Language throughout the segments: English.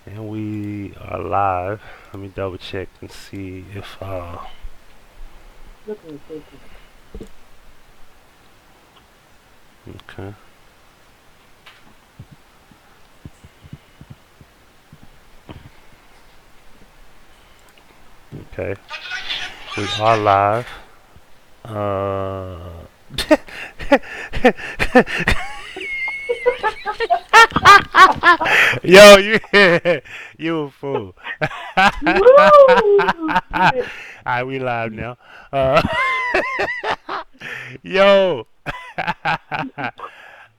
And we are live. Let me double check and see if okay. Okay. We are live. Uh Yo, you you a fool. Woo! Alright, we live now. Uh Yo.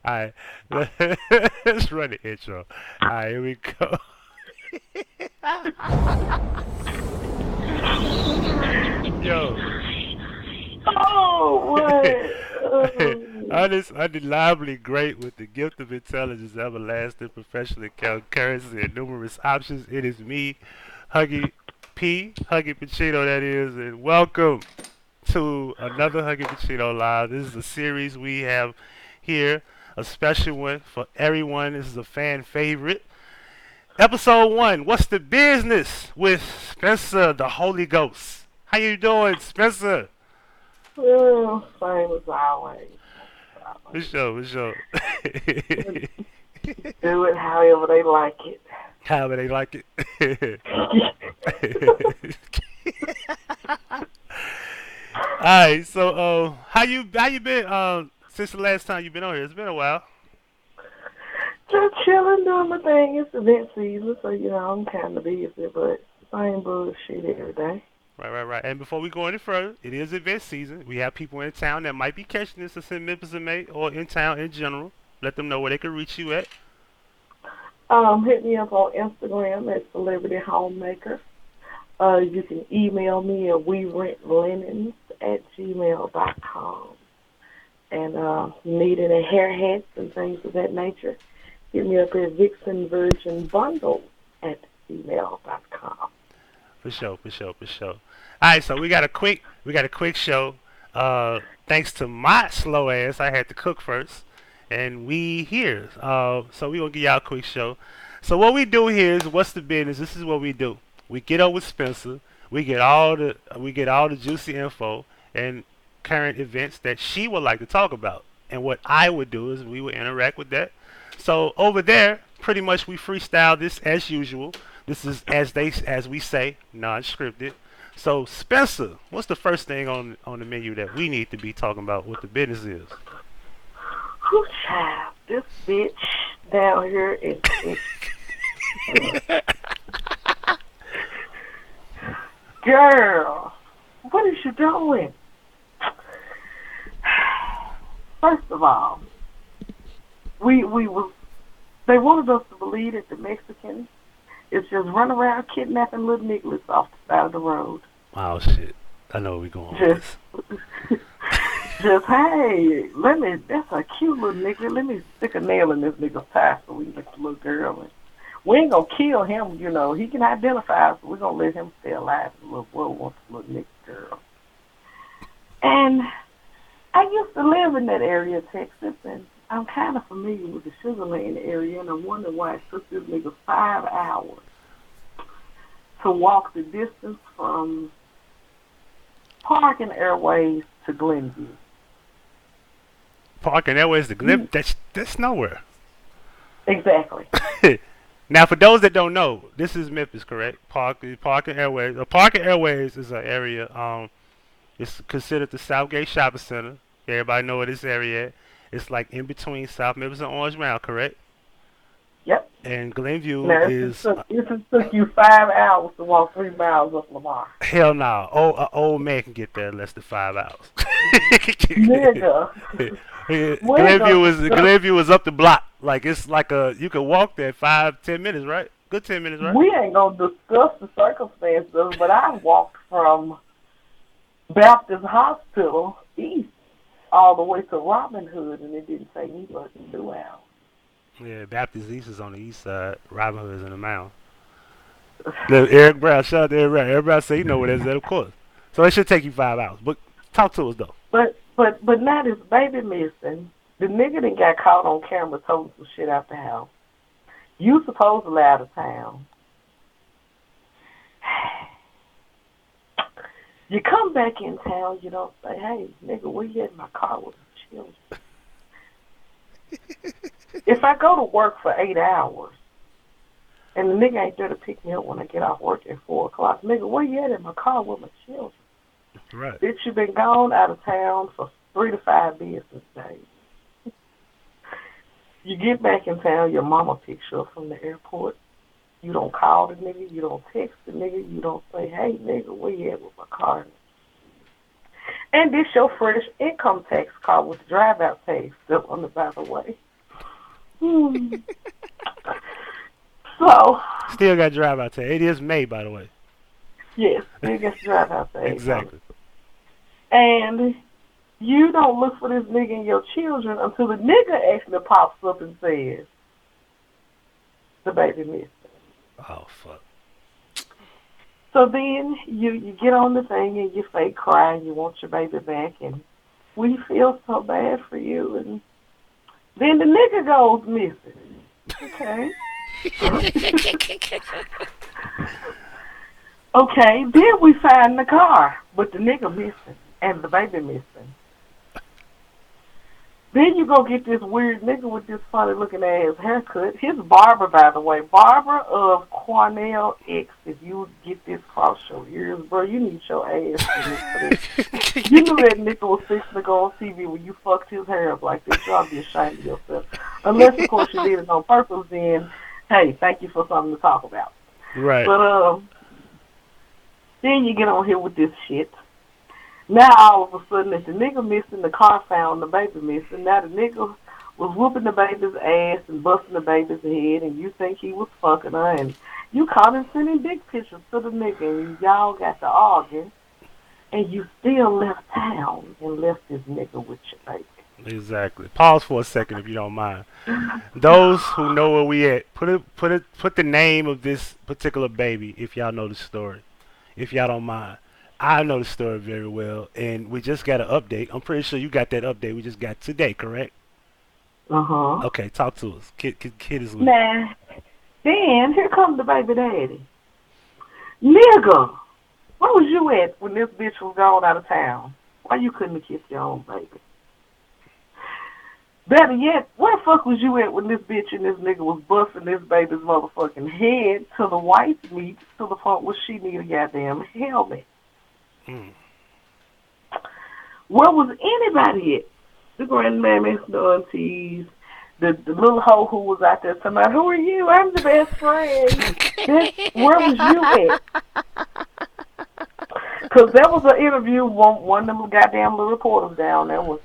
Alright, let's run the intro. Alright, here we go. Yo. Oh, what? Undeniably great with the gift of intelligence, everlasting professional account currency, and numerous options. It is me, Huggie Pacino, that is, and welcome to another Huggie Pacino Live. This is a series we have here, a special one for everyone. This is a fan favorite. Episode 1, What's the Business with Spencer, the Holy Ghost. How you doing, Spencer? Oh, same as always. For sure, for sure. Do it however they like it. However they like it. Alright, so how you been since the last time you've been on here? It's been a while. Just chilling, doing my thing. It's event season, so I'm kind of busy, but same bullshit every day. Right, right, right. And before we go any further, it is event season. We have people in town that might be catching this in Memphis and May or in town in general. Let them know where they can reach you at. Hit me up on Instagram at Celebrity Homemaker. You can email me at werentlinens@gmail.com. And need any hair hats and things of that nature, hit me up at Vixen Virgin Bundle at gmail.com. For sure, for sure, for sure. Alright, so we got a quick show. Thanks to my slow ass, I had to cook first. And we here. So we gonna give y'all a quick show. So what we do here is what's the business? This is what we do. We get up with Spencer. We get all the juicy info and current events that she would like to talk about. And what I would do is we would interact with that. So over there, pretty much we freestyle this as usual. This is as we say, non-scripted. So Spencer, what's the first thing on the menu that we need to be talking about? What the business is? Whew, child, this bitch down here is girl. What is you doing? First of all, we was they wanted us to believe that the Mexicans is just run around kidnapping little niggas off the side of the road. Oh shit! I know where we going with Just, this. just hey, that's a cute little nigga. Let me stick a nail in this nigga's tie so we can get the little girl. And we ain't gonna kill him, He can identify us, but we're gonna let him stay alive. The little boy wants the little nigga girl. And I used to live in that area of Texas, and I'm kind of familiar with the Sugar Land area, and I wonder why it took this nigga 5 hours to walk the distance from Parking Airways to Glenview. Parking Airways to Glen. That's nowhere. Exactly. Now, for those that don't know, this is Memphis, correct? Parking Airways. Parking Airways is an area. It's considered the Southgate Shopping Center. Everybody know where this area at. It's like in between South Memphis and Orange Mound, correct? Yep. And Glenview Now, is it just took you 5 hours to walk 3 miles up Lamar. hell no. Oh, an old man can get there in less than 5 hours. Nigga. Glenview is up the block. Like it's like you can walk there 5-10 minutes, right? Good 10 minutes, right? We ain't gonna discuss the circumstances, but I walked from Baptist Hospital east all the way to Robin Hood, and it didn't take me but 2 hours. Yeah, Baptist East is on the east side. Robin Hood is in the mound. Look, Eric Brown, shout out to Eric Brown. Eric Brown say you know what it is, of course. So it should take you 5 hours. But talk to us though. But now this baby missing. The nigga that got caught on camera told some shit out the house. You supposedly out of town. You come back in town, you don't say, hey, nigga, where you at in my car with the children? If I go to work for 8 hours and the nigga ain't there to pick me up when I get off work at 4 o'clock, nigga, where you at in my car with my children? Right. Bitch, you been gone out of town for 3 to 5 business days. You get back in town, your mama picks you up from the airport. You don't call the nigga, you don't text the nigga, you don't say, hey, nigga, where you at with my car? And this your fresh income tax car with the drive-out pay still on the by the way. So. Still got drive out there. It is May, by the way. Yes, still gets drive-out pay. Exactly. And you don't look for this nigga and your children until the nigga actually pops up and says, the baby missed. Oh, fuck. So then you get on the thing and you fake cry and you want your baby back and we feel so bad for you and then the nigga goes missing. Okay. Okay, then we find the car, but the nigga missing and the baby missing. Then you go get this weird nigga with this funny looking ass haircut. His barber, by the way, barber of Cornell X. If you get this cross your ears, bro, you need your ass for this. You knew that nigga was fixing to go on TV when you fucked his hair up like this. You ought to be ashamed of yourself. Unless, of course, you did it on purpose, then, hey, thank you for something to talk about. Right. But, then you get on here with this shit. Now, all of a sudden, if the nigga missing, the car found the baby missing. Now, the nigga was whooping the baby's ass and busting the baby's head, and you think he was fucking her, and you caught him sending dick pictures to the nigga, and y'all got to arguing, and you still left town and left this nigga with your baby. Exactly. Pause for a second if you don't mind. Those who know where we at, put the name of this particular baby if y'all know the story. If y'all don't mind. I know the story very well, and we just got an update. I'm pretty sure you got that update we just got today, correct? Uh-huh. Okay, talk to us. Kid is with. Nah. Then, here comes the baby daddy. Nigga, where was you at when this bitch was gone out of town? Why you couldn't have kissed your own baby? Better yet, where the fuck was you at when this bitch and this nigga was busting this baby's motherfucking head to the white meat to the point where she need a goddamn helmet? Where was anybody at? The grandmammas, the aunties, the little hoe who was out there talking about, who are you? I'm the best friend. Where was you at? Because there was an interview, one of them goddamn little reporters down there was,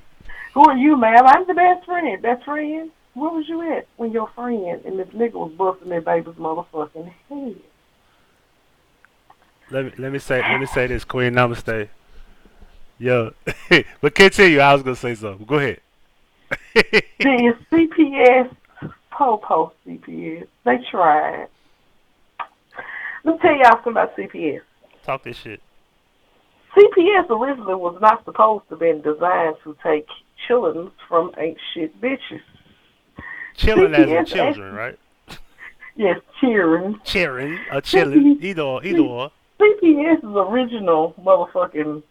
who are you, ma'am? I'm the best friend. Best friend? Where was you at when your friend and this nigga was busting their baby's motherfucking head? Let me say this, Queen. Namaste. Yo, but continue. I was gonna say something. Go ahead. The CPS, Popo CPS, they tried. Let me tell y'all something about CPS. Talk this shit. CPS originally was not supposed to be designed to take children from ain't shit bitches. Children as in children, right? Yes, cheering. Cheering, or chilling, either or. CPS's original motherfucking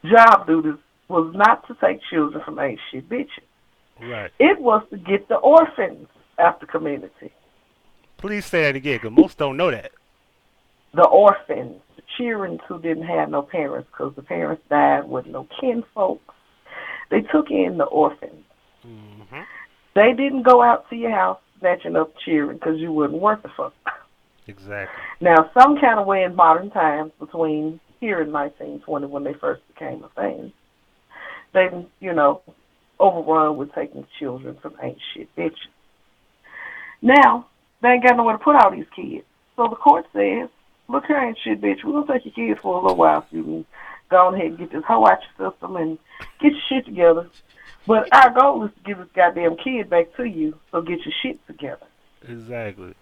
job duties was not to take children from ain't shit bitches. Right. It was to get the orphans out the community. Please say that again, because most don't know that. The orphans, the children who didn't have no parents because the parents died with no kinfolks. They took in the orphans. Mm-hmm. They didn't go out to your house snatching up children because you wouldn't worth the fuck. Exactly. Now, some kind of way in modern times between here and 1920 when they first became a thing, they, overrun with taking children from ain't shit bitches. Now, they ain't got nowhere to put all these kids. So the court says, look here, ain't shit bitch, we're going to take your kids for a little while so you can go ahead and get this hoe out your system and get your shit together. But our goal is to give this goddamn kid back to you, so get your shit together. Exactly.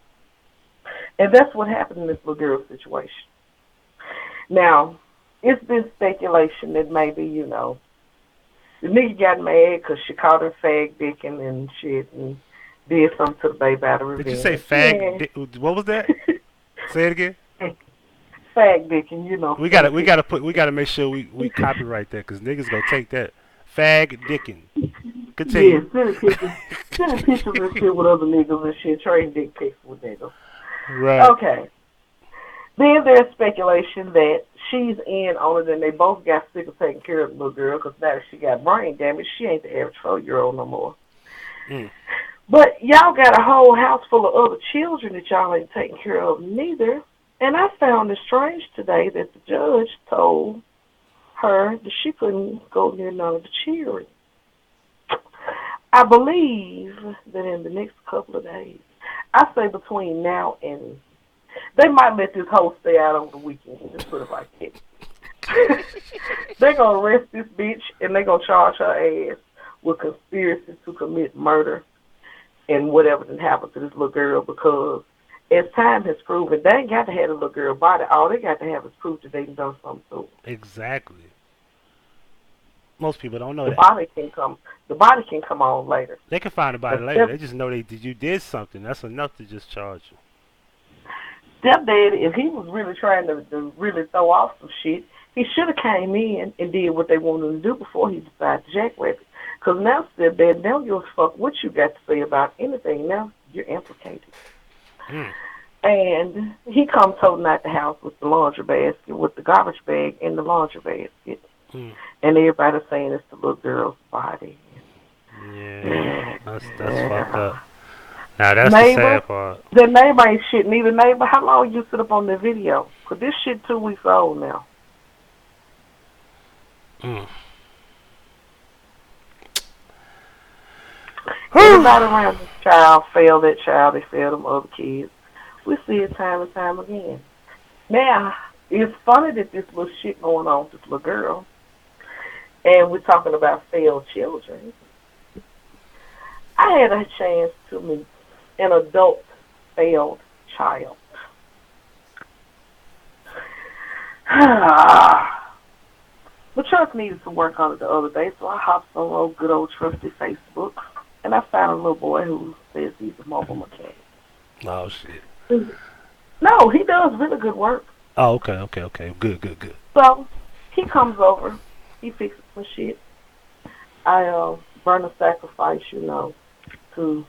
And that's what happened in this little girl's situation. Now, it's been speculation that maybe, the nigga got mad because she called her fag dicking and shit and did something to the baby out of revenge. Did you say fag? Yeah. What was that? Say it again. fag dicking, you know. We gotta make sure we copyright that because niggas gonna take that. Fag dicking. Yeah, Continue. sending pictures and shit with other niggas and shit, trading dick pics with niggas. Right. Okay. Then there's speculation that she's in on it and they both got sick of taking care of the little girl because now that she got brain damage, she ain't the average 4-year-old no more. Mm. But y'all got a whole house full of other children that y'all ain't taking care of neither. And I found it strange today that the judge told her that she couldn't go near none of the children. I believe that in the next couple of days, I say between now and they might let this hoe stay out over the weekend. Just put it like that. They're gonna arrest this bitch and they're gonna charge her ass with conspiracy to commit murder and whatever done happened to this little girl because as time has proven, they ain't got to have a little girl body. All they got to have is proof that they done something to her. Exactly. Most people don't know The that. body can come. The body can come on later. They can find the body But later. They just know you did something. That's enough to just charge you. Stepdad, if he was really trying to really throw off some shit, he should have came in and did what they wanted him to do before he decided to jackrabbit. Because now Stepdad, they don't give a fuck what you got to say about anything. Now you're implicated. Mm. And he comes holding out the house with the laundry basket, with the garbage bag in the laundry basket. Mm. And everybody's saying it's the little girl's body. Yeah, that's fucked up. Now that's the Neighbor, sad part. the neighbor ain't shit neither. Neighbor, how long you sit up on the video? Because this shit 2 weeks old now. Mm. Everybody around this child failed that child. They failed them other kids. We see it time and time again. Now, it's funny that this little shit going on with this little girl. And we're talking about failed children. I had a chance to meet an adult failed child. The trust needed some work on it the other day, so I hopped on old good old trusty Facebook, and I found a little boy who says he's a mobile mechanic. Oh shit. No, he does really good work. Oh, okay. Good. So he comes over, he fixes some shit. I burn a sacrifice, to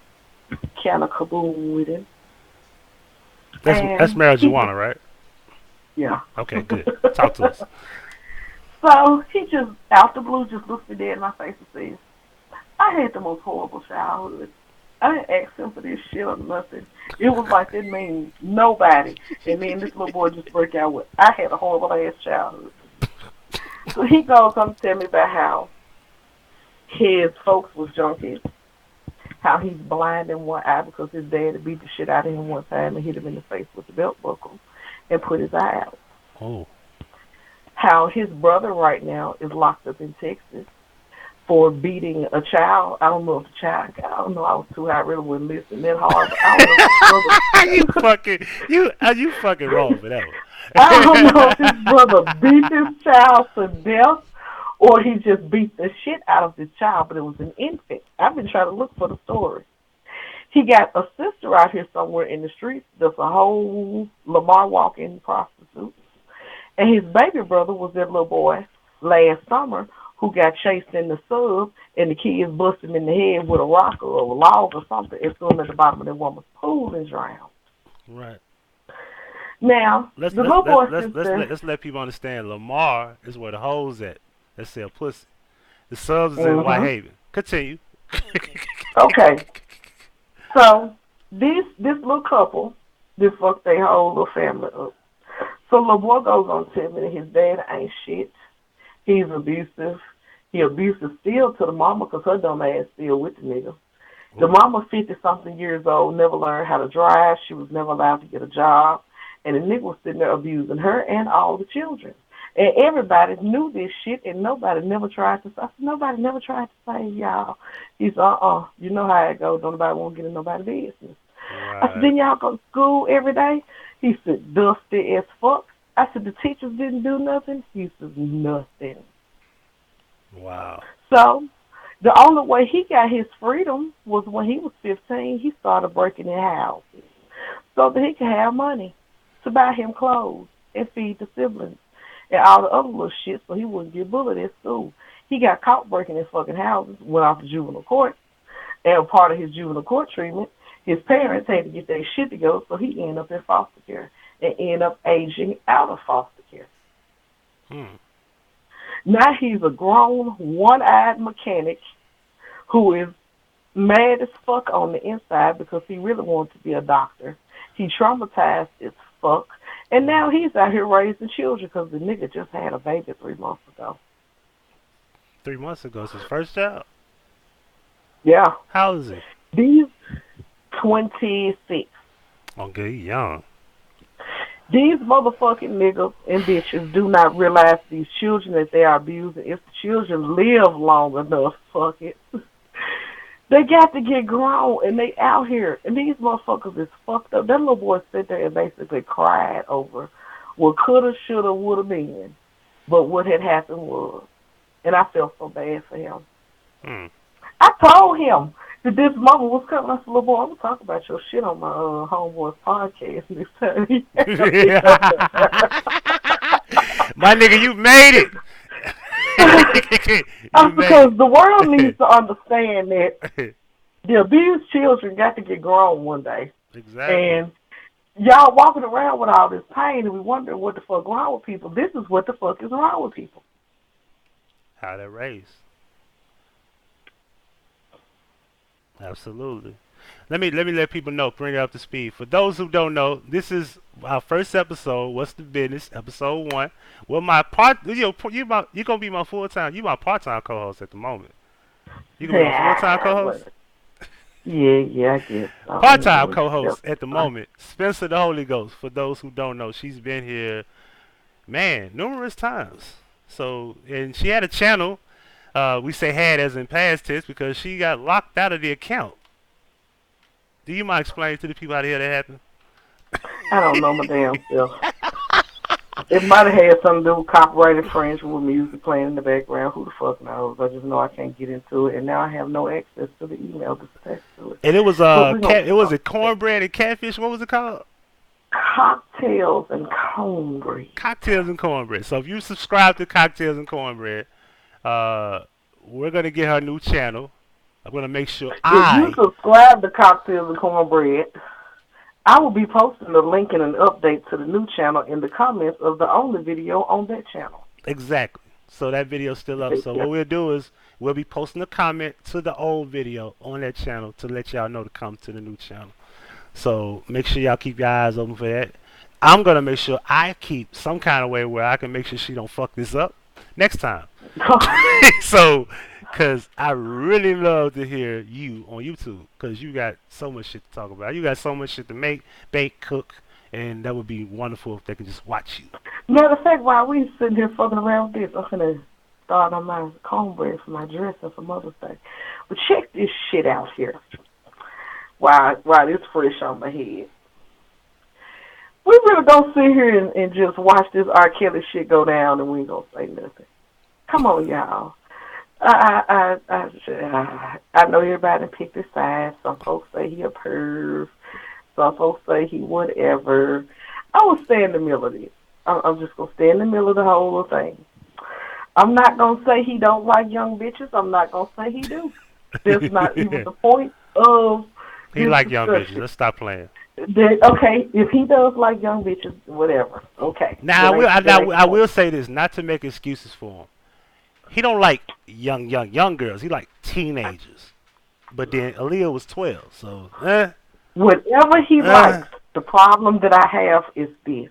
can of kaboom with him. That's marijuana, right? Yeah. Okay, good. Talk to us. So he just, out the blue, just looks me dead in my face and says, I had the most horrible childhood. I didn't ask him for this shit or nothing. It was like it means nobody. And then this little boy just broke out with, I had a horrible ass childhood. So he goes on to tell me about how his folks was junkies, how he's blind in one eye because his dad beat the shit out of him one time and hit him in the face with the belt buckle and put his eye out. Oh. How his brother right now is locked up in Texas for beating a child. I don't know if the child, I don't know, I was too high, I really wouldn't listen that hard, but I don't know if you fucking wrong for that one. I don't know if his brother beat this child to death or he just beat the shit out of this child, but it was an infant. I've been trying to look for the story. He got a sister out here somewhere in the streets that's a whole Lamar walking prostitute. And his baby brother was that little boy last summer who got chased in the sub and the kids busted him in the head with a rock or a log or something and threw him at the bottom of that woman's pool and drowned. Right. Now, the little boy sister... Let's let people understand. Lamar is where the hoes at. That sell pussy. The subs is in Whitehaven. Continue. Okay. So, this little couple, this fucked their whole little family up. So little boy goes on to tell me that his dad ain't shit. He's abusive. He abusive still to the mama because her dumb ass still with the nigga. The mama 50-something years old, never learned how to drive. She was never allowed to get a job. And the nigga was sitting there abusing her and all the children. And everybody knew this shit and nobody never tried to say, nobody never tried to say, y'all. He said, you know how it goes. Don't nobody want to get in nobody's business. Right. I said, then y'all go to school every day? He said, dusty as fuck. I said, the teachers didn't do nothing? He said, nothing. Wow. So, the only way he got his freedom was when he was 15, he started breaking in houses so that he could have money to buy him clothes and feed the siblings and all the other little shit so he wouldn't get bullied at school. He got caught breaking in fucking houses, went off to juvenile court, and part of his juvenile court treatment, his parents had to get their shit together, so he ended up in foster care and ended up aging out of foster care. Now he's a grown, one-eyed mechanic who is mad as fuck on the inside because he really wanted to be a doctor. He traumatized as fuck, and now he's out here raising children because the nigga just had a baby 3 months ago. 3 months ago, it's his first child. Yeah. How old is he? These 26. Okay, young. These motherfucking niggas and bitches do not realize these children that they are abusing. If the children live long enough, fuck it. They got to get grown, and they out here. And these motherfuckers is fucked up. That little boy sit there and basically cried over what coulda, shoulda, woulda been. But what had happened was. And I felt so bad for him. I told him that this mama was coming. I said, little boy, I'm going to talk about your shit on my homeboy's podcast this time. My nigga, you made it. Because the world needs to understand that the abused children got to get grown one day. Exactly. And y'all walking around with all this pain and we wondering what the fuck wrong with people. This is what the fuck is wrong with people. How they're raised. Absolutely. Let me let people know, bring it up to speed. For those who don't know, this is our first episode. What's the business? Episode 1. Well, my you gonna be my full-time. You my part-time co-host at the moment. You gonna be my full-time co-host? Yeah, I guess. Part-time co-host at the moment. Spencer the Holy Ghost. For those who don't know, she's been here, man, numerous times. So, and she had a channel. We say had as in past tense because she got locked out of the account. Do you mind explaining to the people out here that happened? I don't know my damn self. It might have had something to do with copyright infringement with music playing in the background. Who the fuck knows? I just know I can't get into it, and now I have no access to the email that's attached to it. And it was was cornbread and catfish. What was it called? Cocktails and cornbread. Cocktails and cornbread. So if you subscribe to Cocktails and Cornbread, we're gonna get her new channel. I'm gonna make sure if you subscribe to Cocktails and Cornbread, I will be posting a link and an update to the new channel in the comments of the only video on that channel. Exactly. So that video's still up. So what we'll do is we'll be posting a comment to the old video on that channel to let y'all know to come to the new channel. So make sure y'all keep your eyes open for that. I'm gonna make sure I keep some kind of way where I can make sure she don't fuck this up next time. So, cause I really love to hear you on YouTube, cause you got so much shit to talk about. You got so much shit to make, bake, cook, and that would be wonderful if they could just watch you. Matter of fact, while we sitting here fucking around with this, I'm gonna start on my cornbread for my dressing for Mother's Day. But check this shit out here. While it's fresh on my head. We really don't sit here and just watch this R. Kelly shit go down and we ain't gonna say nothing. Come on, y'all. I know everybody picked his side. Some folks say he a perv. Some folks say he whatever. I will stay in the middle of this. I'm just gonna stay in the middle of the whole thing. I'm not gonna say he don't like young bitches. I'm not gonna say he do. That's not even the point of. He like young bitches. Let's stop playing. Okay, if he does like young bitches, whatever. Okay. Now I will say this, not to make excuses for him. He don't like young girls. He like teenagers. But then Aaliyah was 12, so whatever he likes. The problem that I have is this: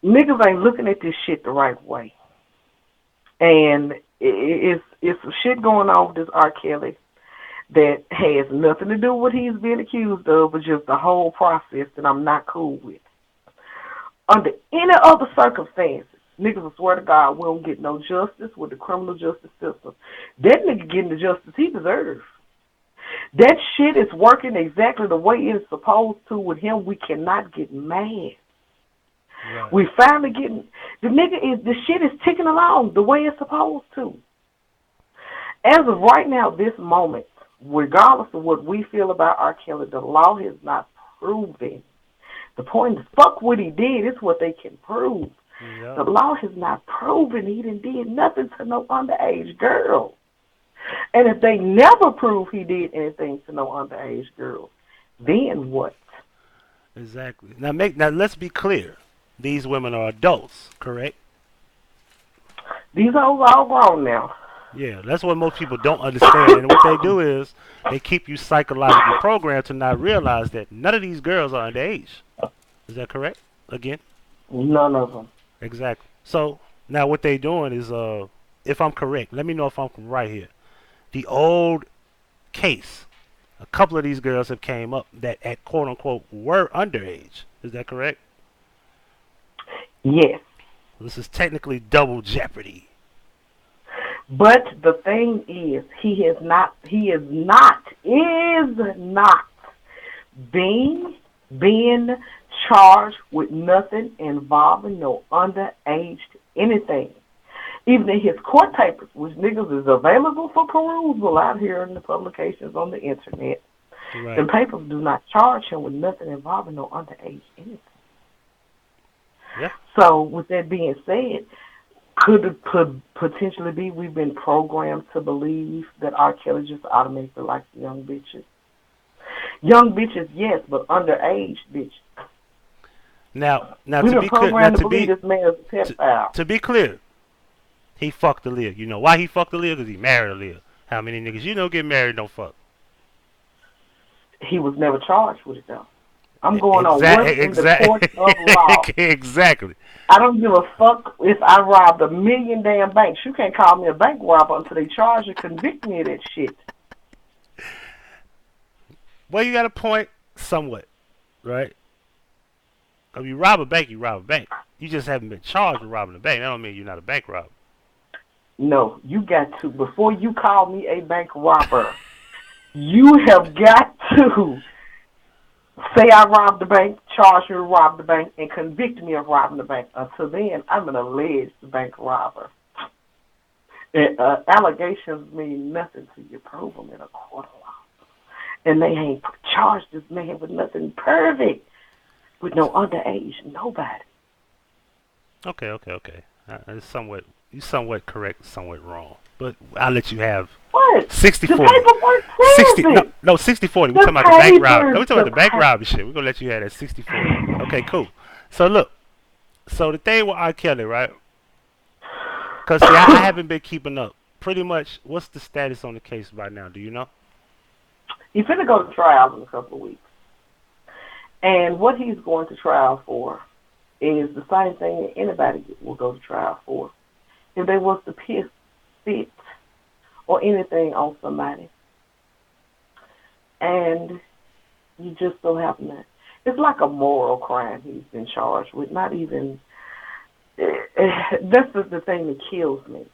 niggas ain't looking at this shit the right way, and it's some shit going on with this R. Kelly that has nothing to do with what he's being accused of, but just the whole process that I'm not cool with. Under any other circumstances, niggas will swear to God we don't get no justice with the criminal justice system. That nigga getting the justice he deserves. That shit is working exactly the way it's supposed to with him. We cannot get mad. Right. We finally getting, the shit is ticking along the way it's supposed to. As of right now, this moment, regardless of what we feel about R. Kelly, the law has not proven The point is, fuck what he did. It's what they can prove. Yep. The law has not proven he did nothing to no underage girl. And if they never prove he did anything to no underage girl, then what? Exactly. Now let's be clear. These women are adults, correct? These hoes all grown now. Yeah, that's what most people don't understand. And what they do is they keep you psychologically programmed to not realize that none of these girls are underage. Is that correct? Again? None of them. Exactly. So now what they doing is, if I'm correct, let me know if I'm right here. The old case, a couple of these girls have came up that at quote unquote were underage. Is that correct? Yes. This is technically double jeopardy. But the thing is, he is not being charged with nothing involving no underage anything. Even in his court papers, which niggas is available for perusal out here in the publications on the internet, Right. the papers do not charge him with nothing involving no underage anything. Yeah. So, with that being said, could it potentially be we've been programmed to believe that R. Kelly just automatically likes young bitches? Young bitches, yes, but underage bitches. Now We've to been be clear, programmed to believe this man is a pedophile. to be clear, he fucked Aaliyah. You know why he fucked Aaliyah? Because he married Aaliyah. How many niggas you know get married don't fuck? He was never charged with it, though. I'm going on what's in the court of law. Exactly. I don't give a fuck if I robbed 1 million damn banks. You can't call me a bank robber until they charge and convict me of that shit. Well, you got a point somewhat, right? If you rob a bank, you rob a bank. You just haven't been charged with robbing a bank. That don't mean you're not a bank robber. No, you got to, before you call me a bank robber, you have got to say I robbed the bank, charge me with robbing the bank, and convict me of robbing the bank. Until then, I'm an alleged bank robber. And, allegations mean nothing till you prove them in a court of law. And they ain't charged this man with nothing perfect, with no underage, nobody. Okay. It's somewhat correct, somewhat wrong. But I'll let you have What? 60-40. The paperwork proves 60, it. no, 60-40. We're talking about the bank robbery. We're talking about the bank robbery shit. We're going to let you have that 60-40. Okay, cool. So look. So the thing with R. Kelly, right? Because, see, I haven't been keeping up. Pretty much, what's the status on the case right now? Do you know? He's finna go to trial in a couple of weeks. And what he's going to trial for is the same thing that anybody will go to trial for. If they was to piss, spit, or anything on somebody. And you just so happen to, it's like a moral crime he's been charged with. Not even, that's the thing that kills me.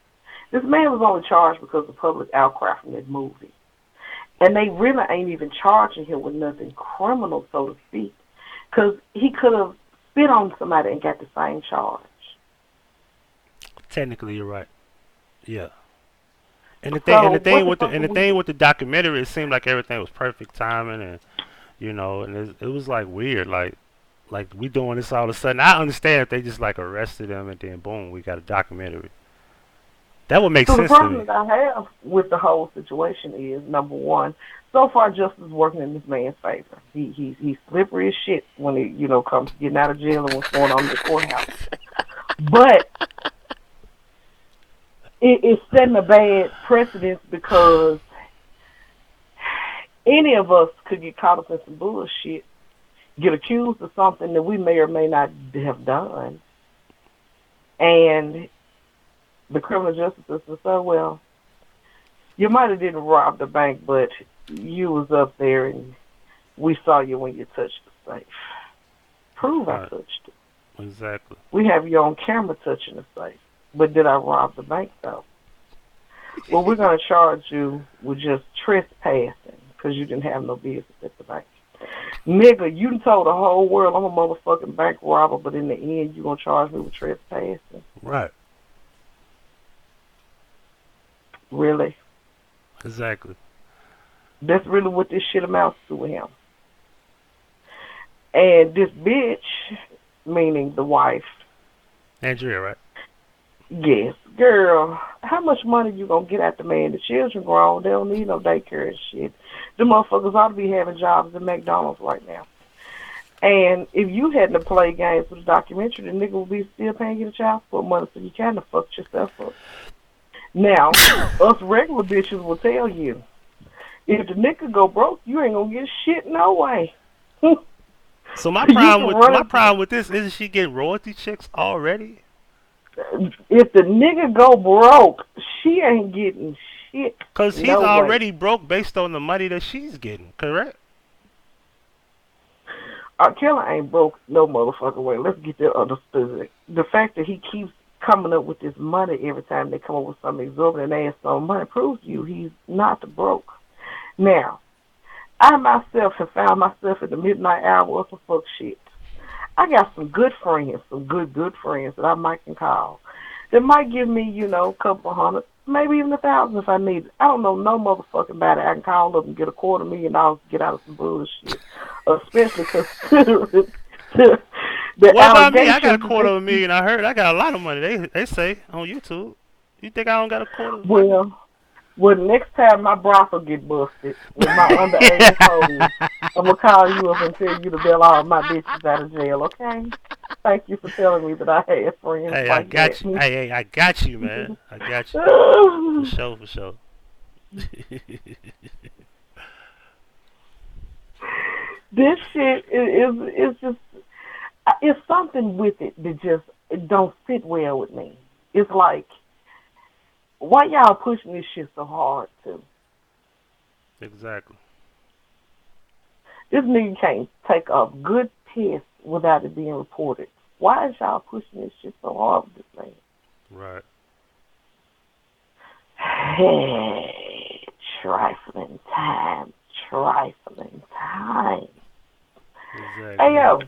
This man was only charged because of public outcry from that movie. And they really ain't even charging him with nothing criminal, so to speak. Because he could have spit on somebody and got the same charge. Technically, you're right. Yeah. And the thing with the documentary, it seemed like everything was perfect timing, and and it was like weird, like we doing this all of a sudden. I understand if they just like arrested him and then boom, we got a documentary. That would make sense to me. So the problem that I have with the whole situation is, number one, so far justice is working in this man's favor. He's slippery as shit when he comes to getting out of jail and what's going on in the courthouse. But it's setting a bad precedence because any of us could get caught up in some bullshit, get accused of something that we may or may not have done, and the criminal justice system said, well, you might have didn't rob the bank, but you was up there and we saw you when you touched the safe. Prove I touched it. Exactly. We have you on camera touching the safe. But did I rob the bank, though? Well, we're going to charge you with just trespassing because you didn't have no business at the bank. Nigga, you told the whole world I'm a motherfucking bank robber, but in the end, you going to charge me with trespassing? Right. Really? Exactly. That's really what this shit amounts to with him. And this bitch, meaning the wife, Andrea, right? yes, girl, how much money you gonna get at the man? The children grown, they don't need no daycare and shit. The motherfuckers ought to be having jobs at McDonald's right now. And if you hadn't to play games with the documentary, the nigga would be still paying you the child support money, so you kind of fucked yourself up. Now, us regular bitches will tell you, if the nigga go broke, you ain't gonna get shit no way. So my You problem can with run my it. problem with this isn't she getting royalty checks already? If the nigga go broke, she ain't getting shit Cause he's no way. already broke based on the money that she's getting, correct? Killer ain't broke no motherfucking way. Let's get that understood. The fact that he keeps coming up with this money every time they come up with some exorbitant ass on money proves to you he's not broke. Now, I myself have found myself in the midnight hour of some fuck shit. I got some good friends, some good friends that I might can call. That might give me, a couple of hundred, maybe even 1,000 if I need it. I don't know no motherfucking body. I can call up and get $250,000 to get out of some bullshit. Especially considering the What about me? I got a allegations. quarter of a million. I heard I got a lot of money. They say on YouTube. You think I don't got a quarter? Well, well, next time my brothel get busted with my underage hoes, I'm going to call you up and tell you to bail all my bitches out of jail, okay? Thank you for telling me that I had friends Hey, I like got that. you. Hey, I got you, man. I got you. For sure, for sure. This shit is just, it's something with it that just it don't sit well with me. It's like, why y'all pushing this shit so hard too? Exactly. This nigga can't take a good piss without it being reported. Why is y'all pushing this shit so hard with this man? Right. Hey, trifling time, trifling time. Hey Exactly. yo,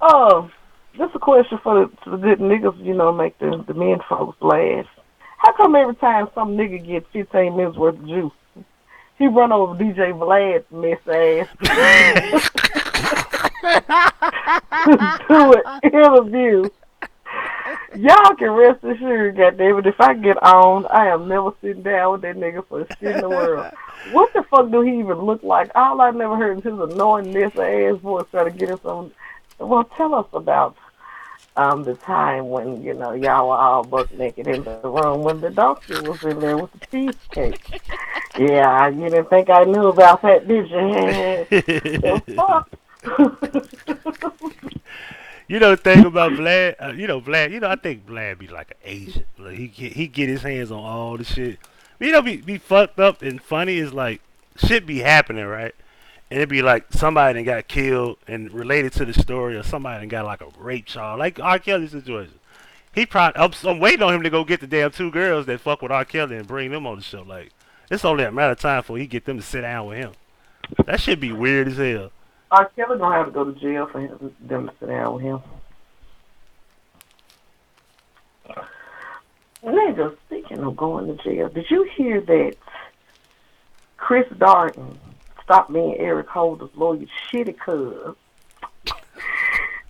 uh, this a question for the good niggas, make the men folks laugh. How come every time some nigga get 15 minutes worth of juice, he run over DJ Vlad's mess ass to an interview? Y'all can rest assured, goddammit, if I get on, I am never sitting down with that nigga for shit in the world. What the fuck do he even look like? All I never heard is his annoying mess ass voice trying to get us on. Well, tell us about the time when, y'all were all buck naked in the room when the doctor was in there with the cheesecake. Yeah, you didn't think I knew about that, did you? The fuck? You know the thing about Vlad, Vlad. I think Vlad be like an agent. Like he get his hands on all the shit. Be fucked up and funny is like shit be happening, right? And it be like somebody that got killed and related to the story, or somebody that got like a rape charge, like R. Kelly situation. He probably I'm waiting on him to go get the damn two girls that fuck with R. Kelly and bring them on the show. Like it's only a matter of time before he get them to sit down with him. That should be weird as hell. R. Kelly gonna have to go to jail for them to sit down with him. Nigga, speaking of going to jail, did you hear that Chris Darden stopped being Eric Holder's lawyer? Shitty cuz.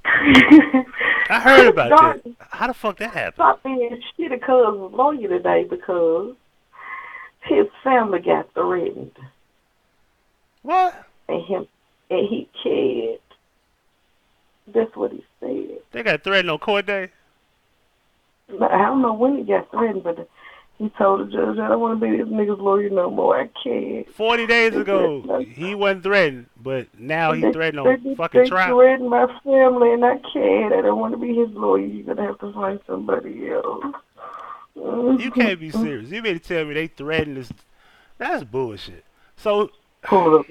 I heard Chris about that. Darden How the fuck that happened? stopped being Shitty cuz's lawyer today because his family got threatened. What? And he cared. That's what he said. They got threatened on court day? I don't know when he got threatened, but he told the judge, I don't want to be this nigga's lawyer no more. I can't. 40 days He ago, said, he wasn't threatened, but now he they, threatened on they, fucking they trial. threatened my family, and I can't. I don't want to be his lawyer. You're going to have to find somebody else. You can't be serious. You mean to tell me they threatened this? That's bullshit. So, Pull it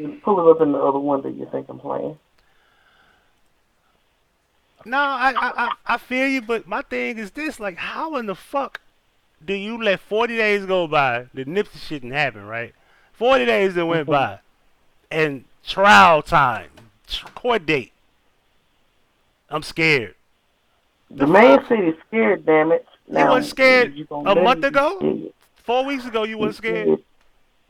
up in the other one that you think I'm playing. no, I feel you, but my thing is this: like, how in the fuck do you let 40 days go by? The Nipsey shit didn't happen, right? 40 days that went by, and trial time, court date. I'm scared. The The man fuck? said he's scared, damn it. You Now, wasn't scared you going a to let month him be ago? scared. 4 weeks ago, you He wasn't scared? said,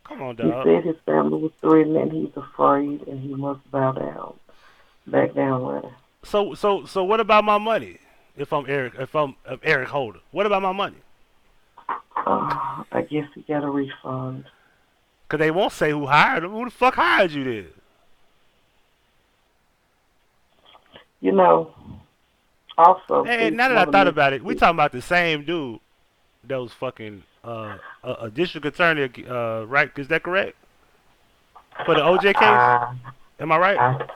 Come on, he dog. said his family was threatened and he's afraid and he must bow down. back down running. So what about my money? If I'm Eric Holder, what about my money? I guess you got a refund. Cause they won't say who hired him. Who the fuck hired you then? You know, also, Hey, see, now that some I of the thought about it, we Mississippi, talking about the same dude that was fucking a district attorney, right? Is that correct? For the OJ case? I, Am I right?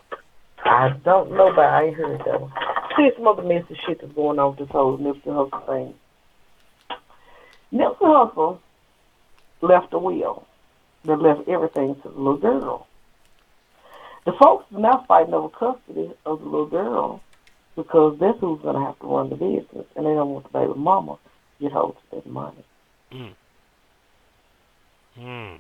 I don't know, but I ain't heard that one. See, some other messy shit that's going on with this whole Nipsey Hussle thing. Nipsey Hussle left a will that left everything to the little girl. The folks are now fighting over custody of the little girl because that's who's going to have to run the business, and they don't want the baby mama to get hold of that money. Mm. Mm.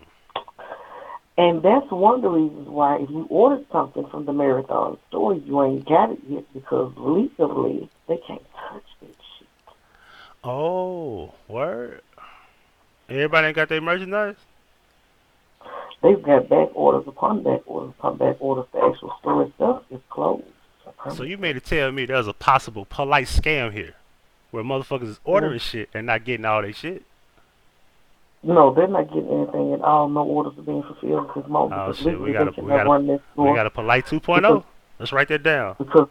And that's one of the reasons why if you ordered something from the Marathon store, you ain't got it yet because legally they can't touch that shit. Oh, word. Everybody ain't got their merchandise? They've got back orders upon back orders upon back orders. The actual store itself is closed. So you made it tell me there's a possible polite scam here where motherfuckers is Mm. ordering shit and not getting all their shit. No, they're not getting anything at all. No orders are being fulfilled at this moment Oh because shit, legally they cannot run that we store got a polite because 2.0. Let's write that down. because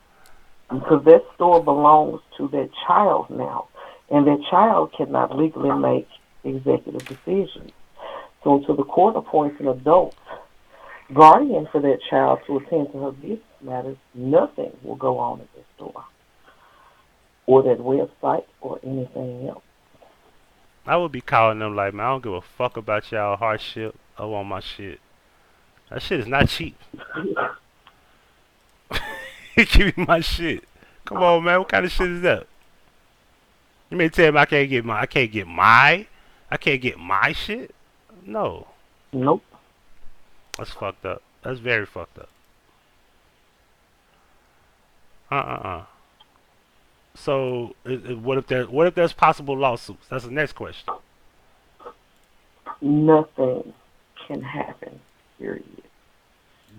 because that store belongs to that child now, and that child cannot legally make executive decisions. So until the court appoints an adult guardian for that child to attend to her business matters, nothing will go on at that store or that website or anything else. I would be calling them like, man, I don't give a fuck about y'all hardship. I want my shit. That shit is not cheap. Give me my shit. Come on, man. What kind of shit is that? You may tell me I can't get my shit? No. Nope. That's fucked up. That's very fucked up. Uh. So, what if there's possible lawsuits? That's the next question. Nothing can happen, period,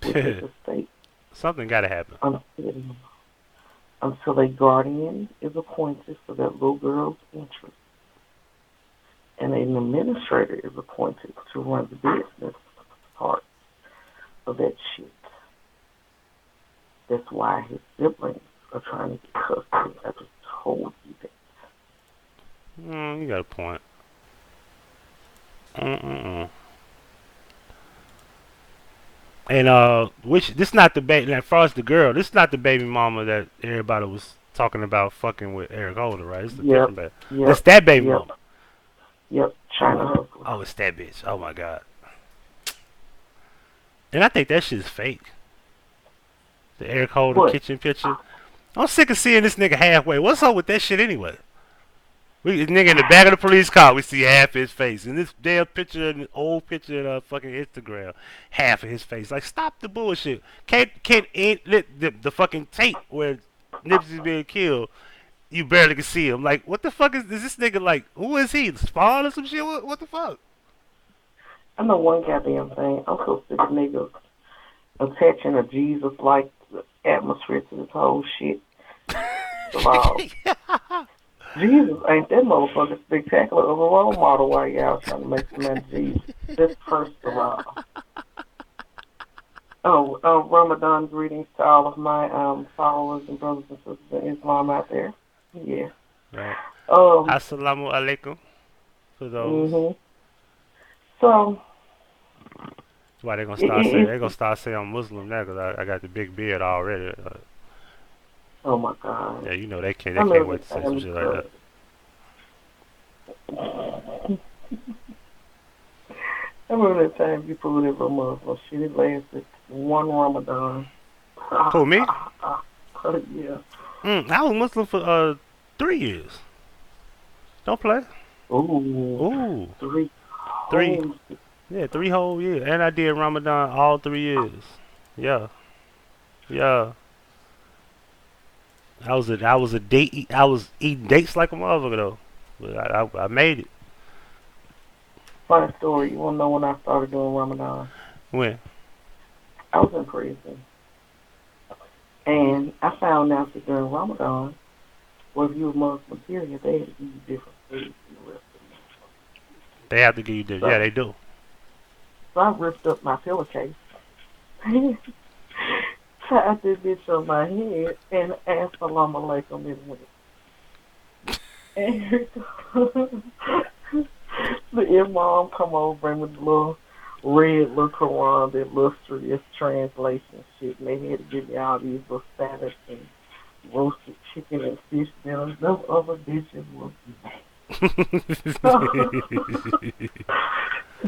within the state Something gotta happen. until, until a guardian is appointed for that little girl's interest and an administrator is appointed to run the business part of that shit. That's why his siblings are trying to get custody. I just told you that. You got a point. Mm-mm. And which this not the baby. As far as the girl, this not the baby mama that everybody was talking about fucking with Eric Holder, right? It's a Yep, different baby. That's yep, that baby yep, mama. yep. China hustler. Oh, it's that bitch. Oh my god. And I think that shit's fake. The Eric Holder What? kitchen picture. I'm sick of seeing this nigga halfway. What's up with that shit anyway? We this nigga in the back of the police car, we see half his face. And this damn picture, an old picture of fucking Instagram, half of his face. Like, stop the bullshit. Can't let the fucking tape where Nipsey's being killed. You barely can see him. Like, what the fuck is this nigga like? Who is he? Spawn or some shit? What the fuck? I know one goddamn thing. I'm so sick of niggas attaching a Jesus-like atmosphere to this whole shit. First of all, Jesus ain't that motherfucker spectacular of a role model while y'all trying to make some man Jesus. That's first of all. Ramadan greetings to all of my followers and brothers and sisters in Islam out there. Yeah. Right. Um. Assalamu alaikum for those. Mhm. So That's why it, it, they're gonna it's start saying I'm Muslim now because I got the big beard already. oh my God. Yeah, you know they I can't remember wait the to say some time shit like that. I remember that time you pulled it from Muslim shit. It lasted one Ramadan. Who, me? Yeah. I was Muslim for 3 years. Don't play. Ooh. Ooh, Three three. whole. Yeah, 3 whole years, and I did Ramadan all 3 years. Yeah, yeah. I was eating dates like a motherfucker though, but I made it. Funny story. You want to know when I started doing Ramadan? When? I was in prison. And I found out that during Ramadan, well, if you were Muslim period, they had to give you different foods than the rest of them. They have to give you the, yeah, So, they do. so I ripped up my pillowcase, tied this bitch on my head, and asked Salam Alaikum and went. And the imam come over, bring me the little red little Quran, the illustrious translation shit, and they had to give me all these little salads and roasted chicken and fish dinners. Those other dishes was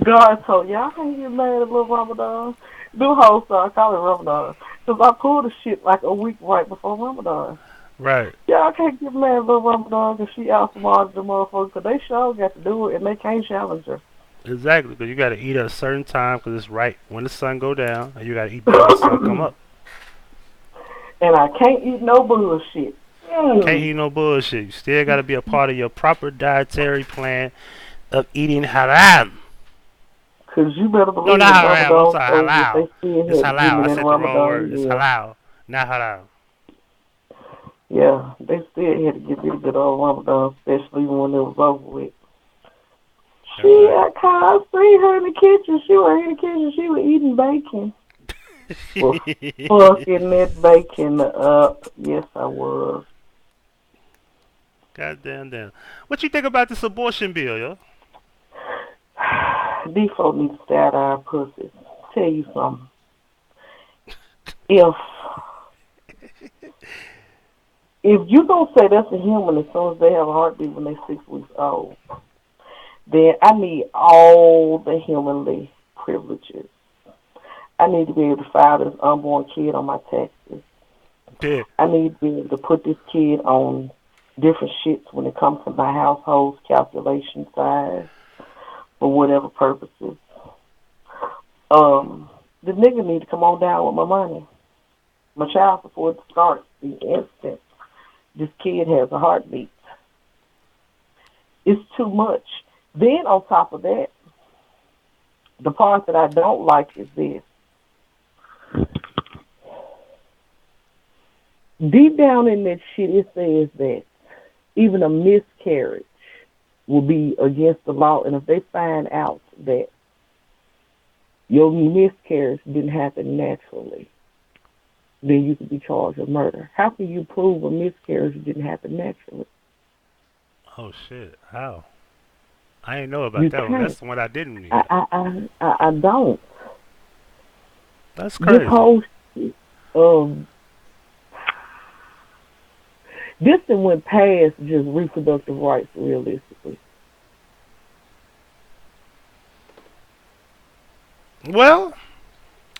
God told y'all can't get mad at little Ramadan. Do whole I call it Ramadan. Because I pulled the shit like a week right before Ramadan. Right. Y'all can't get mad at little Ramadan because she outsmarted the motherfucker because they sure got to do it and they can't challenge her. Exactly, because you got to eat at a certain time because it's right when the sun go down, and you got to eat before the sun come up. And I can't eat no bullshit. Can't eat no bullshit. You still got to be a part of your proper dietary plan of eating halal. Because you better No, believe not in haram. I'm Ramadan, sorry, so if halal. they still It's had to give halal. me I that said the wrong Ramadan, word. It's yeah. halal, not halal. Yeah, they still had to give me the good old Ramadan, especially when it was over with. She, Exactly. I seen her in the kitchen. She was in the kitchen. She was eating bacon. Was fucking that bacon up. Yes, I was. God damn. What you think about this abortion bill, yo? These folks need to stay out of our pussies. Tell you something. If you don't say that's a human as soon as they have a heartbeat when they're 6 weeks old, then I need all the humanly privileges. I need to be able to file this unborn kid on my taxes. Yeah. I need to be able to put this kid on different shits when it comes to my household's calculation size for whatever purposes. The nigga need to come on down with my money. My child support starts the instant this kid has a heartbeat. It's too much. Then on top of that, the part that I don't like is this. Deep down in that shit, it says that even a miscarriage will be against the law, and if they find out that your miscarriage didn't happen naturally, then you could be charged with murder. How can you prove a miscarriage didn't happen naturally? Oh shit! How? I didn't know about You that one. can't. That's the one I didn't need. I don't. That's This crazy. whole shit of this thing went past just reproductive rights realistically. Well,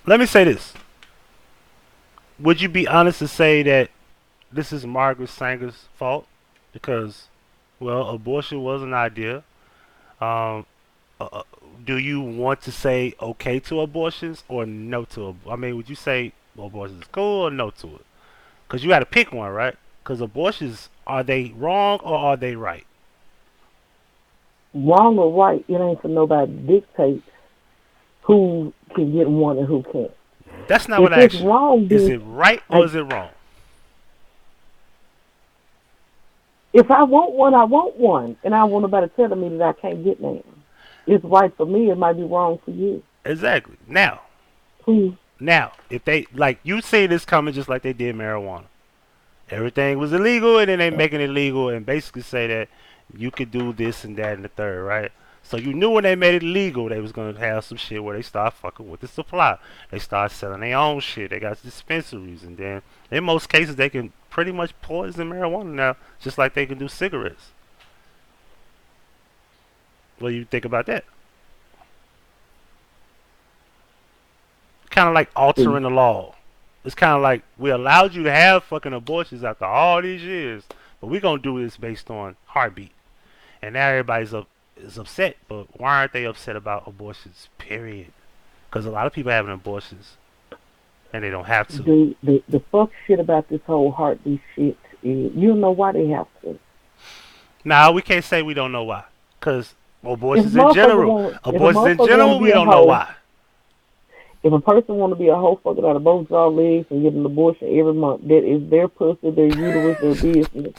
let me say this. Would you be honest to say that this is Margaret Sanger's fault? Because, well, abortion was an idea. Um, uh, uh, do you want to say okay to abortions or no to? I mean, would you say abortions is cool or no to it? Because you got to pick one, right? Because abortions, are they wrong or are they right? Wrong or right, it ain't for nobody to dictate who can get one and who can't. That's not If what I it's asked you. wrong, Is then it right or I, is it wrong? if I want one, I want one, and I want nobody telling me that I can't get none. It's right for me. It might be wrong for you. Exactly. Now, Hmm. if they, like, you see this coming just like they did marijuana. Everything was illegal and then they making it legal and basically say that you could do this and that and the third, right? So you knew when they made it legal they was gonna have some shit where they start fucking with the supply. They start selling their own shit. They got dispensaries and then in most cases they can pretty much poison marijuana now, just like they can do cigarettes. What do you think about that? Kind of like altering the law. It's kind of like we allowed you to have fucking abortions after all these years, but we're gonna do this based on heartbeat. And now is upset, but why aren't they upset about abortions? Period. Because a lot of people having abortions and they don't have to. The fuck shit about this whole heartbeat shit is you don't know why they have to. Now we can't say we don't know why, because If abortions in general, a we motherfucker want to don't be know a hoe, why. If a person want to be a hoe fucking out of both jaw legs and get an abortion every month, that is their pussy, their uterus, their business.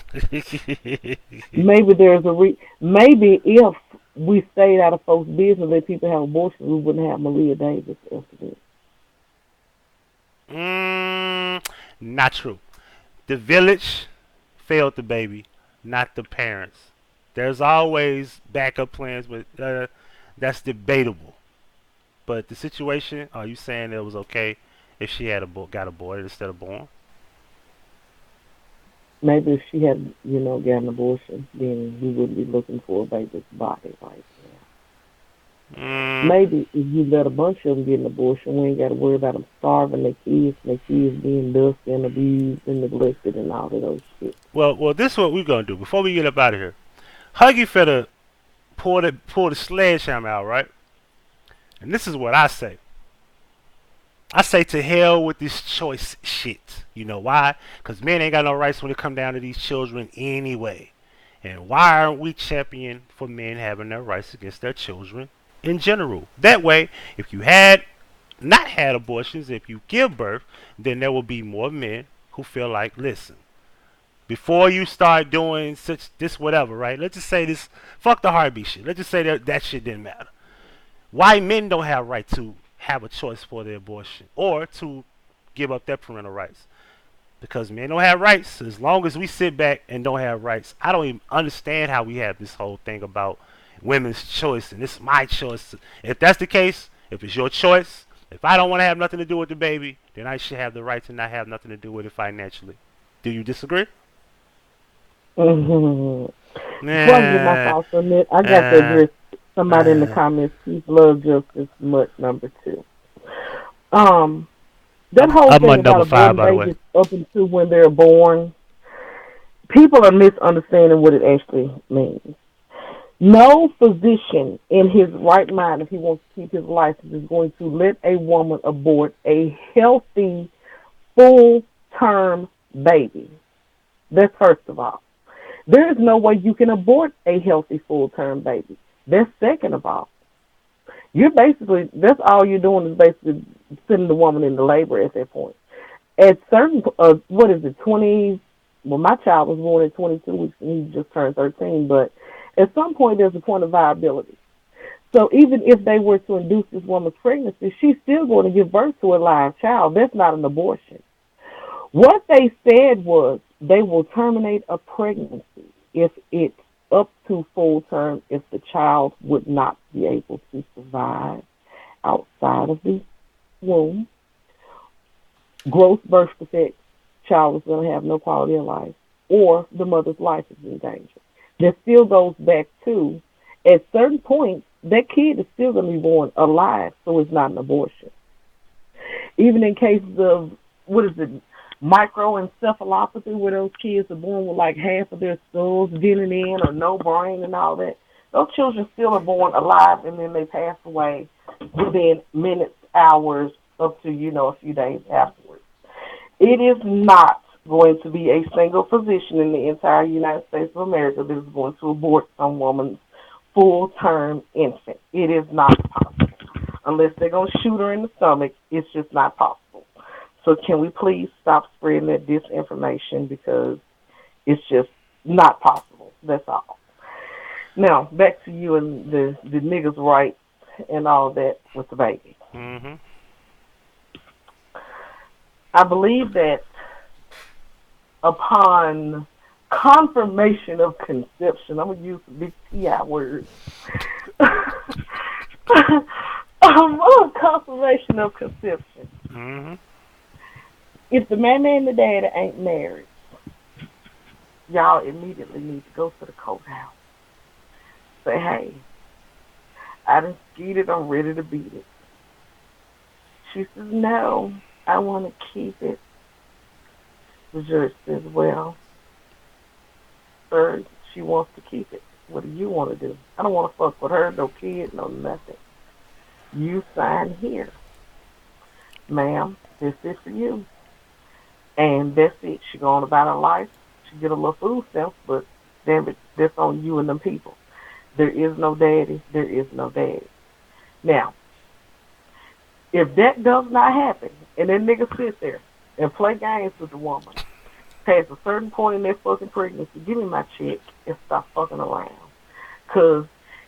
Maybe there's maybe if we stayed out of folks' business, let people have abortions, we wouldn't have Malia Davis after this. Not true. The village failed the baby, not the parents. There's always backup plans, but that's debatable. But the situation, are you saying it was okay if she had got aborted instead of born? Maybe if she had, got an abortion, then we wouldn't be looking for a baby's body right now. Mm, Maybe if you let a bunch of them get an abortion, we ain't got to worry about them starving their kids being dusty and abused and neglected and all of those shit. well, this is what we're gonna do before we get up out of here. Huggy finna pull the sledgehammer out, right? And this is what I say. I say to hell with this choice shit. You know why? Because men ain't got no rights when it come down to these children anyway. And why aren't we champion for men having their rights against their children in general? That way, if you had not had abortions, if you give birth, then there will be more men who feel like, listen, before you start doing such this whatever, right? Let's just say this, fuck the heartbeat shit. Let's just say that shit didn't matter. Why men don't have right to have a choice for their abortion or to give up their parental rights? Because men don't have rights. As long as we sit back and don't have rights, I don't even understand how we have this whole thing about women's choice and it's my choice. If that's the case, if it's your choice, if I don't want to have nothing to do with the baby, then I should have the right to not have nothing to do with it financially. Do you disagree? Mm-hmm. Before I get my Nah, thoughts on it, I got to uh, address somebody in the uh, comments. Peace, love, justice, much number 2. Um, that whole I'm thing on number about five, aborting by the way. babies up until when they're born, people are misunderstanding what it actually means. No physician in his right mind, if he wants to keep his license, is going to let a woman abort a healthy, full-term baby. That's first of all. There is no way you can abort a healthy full-term baby. That's second of all. That's all you're doing is basically sending the woman into labor at that point. At certain, 20, well, my child was born at 22 weeks and he just turned 13, but at some point there's a point of viability. So even if they were to induce this woman's pregnancy, she's still going to give birth to a live child. That's not an abortion. What they said was they will terminate a pregnancy if it's up to full term if the child would not be able to survive outside of the womb. Gross birth defects, child is going to have no quality of life, or the mother's life is in danger. That still goes back to, at certain points, that kid is still going to be born alive, so it's not an abortion. Even in cases of, microencephalopathy, where those kids are born with like half of their skulls dealing in or no brain and all that, those children still are born alive and then they pass away within minutes, hours, up to, a few days afterwards. It is not going to be a single physician in the entire United States of America that is going to abort some woman's full-term infant. It is not possible. Unless they're going to shoot her in the stomach, it's just not possible. So can we please stop spreading that disinformation because it's just not possible. That's all. Now, back to you and the niggas' rights and all that with the baby. Mm-hmm. I believe that upon confirmation of conception, I'm going to use the big T.I. word. Upon confirmation of conception, Mm-hmm. if the mama and the daddy ain't married, y'all immediately need to go to the courthouse. Say, hey, I done skeeted, I'm ready to beat it. She says, no, I want to keep it. The judge says, well, sir, she wants to keep it. What do you want to do? I don't want to fuck with her, no kid, no nothing. You sign here. Ma'am, this is for you. And that's it. She go on about her life. She get a little food stamps, but damn it, that's on you and them people. There is no daddy. There is no daddy. Now, If that does not happen, and that nigga sit there and play games with the woman, past a certain point in their fucking pregnancy, give me my check and stop fucking around. Cause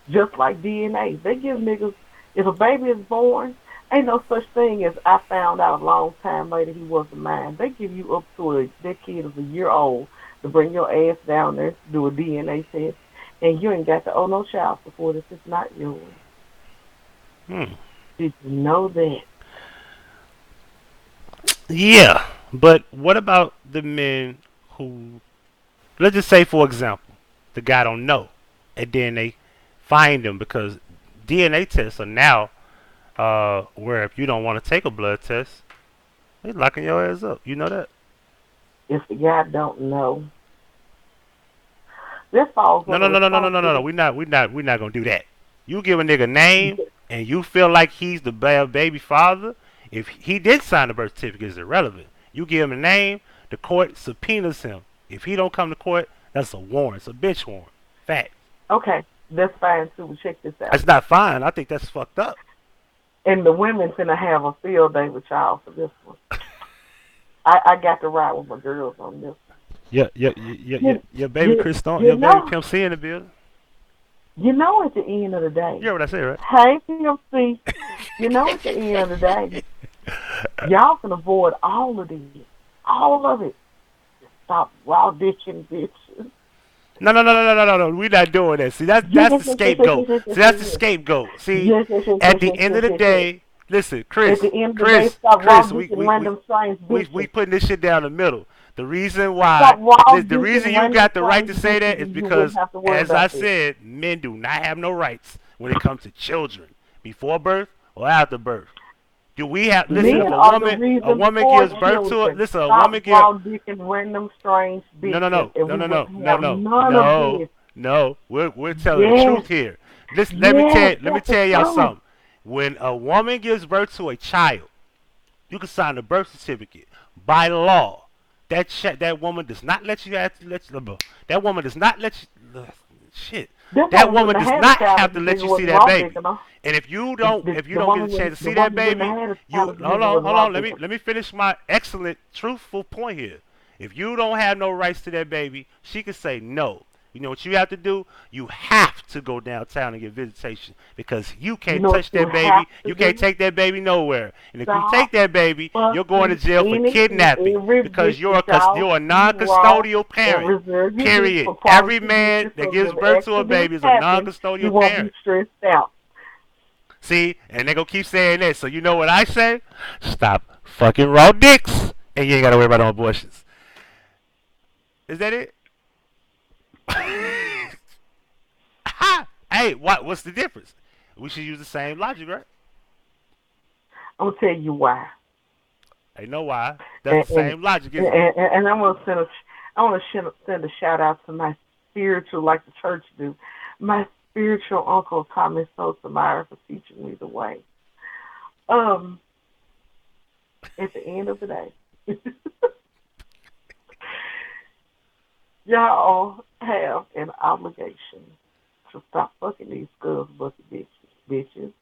just like DNA, they give niggas, if a baby is born, ain't no such thing as I found out a long time later he wasn't mine. They give you up to that kid is a year old to bring your ass down there to do a DNA test, and you ain't got to owe no child support if it's not yours. Hmm. Did you know that? Yeah, but what about the men who, let's just say for example, the guy don't know, and then they find him because DNA tests are now where if you don't want to take a blood test, they locking your ass up. You know that? If the guy don't know, this falls No, under no, no, no, no, no, no, no, no. responsibility. We not gonna do that. You give a nigga name, and you feel like he's the baby father. If he did sign the birth certificate, it's irrelevant. You give him a name, the court subpoenas him. If he don't come to court, that's a warrant. It's a bitch warrant. Fact. Okay, that's fine too. But check this out. That's not fine. I think that's fucked up. And the women finna have a field day with y'all for this one. I got to ride with my girls on this. Your baby You, Chris Stone, you your baby know, Pimp C in the building. you know, at the end of the You day, heard what I said, right? hey PMC, you know, at the end of the day, y'all can avoid all of this, all of it. Stop raw ditching bitches. No, no, no, no, no, no, no, no. We're not doing that. See, that's the scapegoat. See, that's the scapegoat. See, Yes, yes, yes, at yes, the yes, end yes, of the yes, yes. day, listen, At Chris, the end of the day, Chris, stop raw Chris, ditching random strange we bitches. putting this shit down the middle. The reason why, Stop raw the reason ditching you random got the right strange to say that bitches, is and you wouldn't because, have to worry as I about this. said, men do not have no rights when it comes to children, before birth or after birth. Do we have? Listen, if Men a are the a reason woman for gives birth to it, children. listen, a woman Stop give raw dicking random strange no, no, bitches, no, and no, we no, no, wouldn't no, have no, none of no, this. no. We're telling the Yes, truth here. Listen, yes, let me that's the tell y'all truth. something. When a woman gives birth to a child, you can sign the birth certificate by law. That woman does not let you that woman does not let you shit. That That woman woman wouldn't have does had a not child have if to the let nigga you see wasn't that raw baby. dicking her. And if you The, don't the, if you the don't get woman a chance wouldn't, to the see that woman wouldn't baby, have had a child you if the hold nigga on, wasn't hold raw on. dicking. Let me finish my excellent, truthful point here. If you don't have no rights to that baby, she can say no. You know what you have to do? You have to go downtown and get visitation because you You can't know what touch you that have baby. to You can't do? take that baby nowhere. And if you Stop take that baby, you're going to fucking jail for any and kidnapping every because bitch that y'all you're a see raw non-custodial and parent. reserve your dick Period. for Every quality man bitches that so gives when birth to a accidents baby is a happen, you non-custodial won't be parent. stressed out. See, and they gonna keep saying that. So you know what I say? Stop fucking raw dicks, and you ain't gotta worry about no abortions. Is that it? Hey, what's the difference? We should use the same logic, right? I'm gonna tell you why. Ain't know why. That's And the and same logic, and, isn't it? and I'm gonna send a shout out to my spiritual, like the church do, my spiritual uncle Thomas Sotomayor for teaching me the way. Um, at the end of the day, y'all have an obligation to stop fucking these skulls bucket bitches.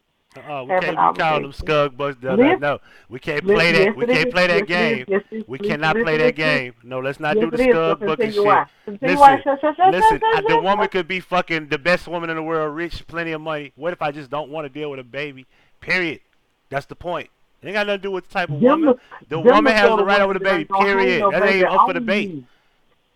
We Have an can't be calling them obligation. skug bugs. No, no, Listen, no. We can't play listen, that. yes We it can't is, play that yes it is, game. yes it is, We listen, cannot play listen, that listen, game. No, let's not yes do the it is, so I'm skug gonna tell bucket you shit. why. I'm gonna tell you why, Listen, listen. The woman shut. could be fucking the best woman in the world, rich, plenty of money. What if I just don't want to deal with a baby? Period. That's the point. It ain't got nothing to do with the type of Them woman. the, The them woman the has sort the of right over women the that baby. ain't gonna hang Period. no That ain't baby even up for on debate. you.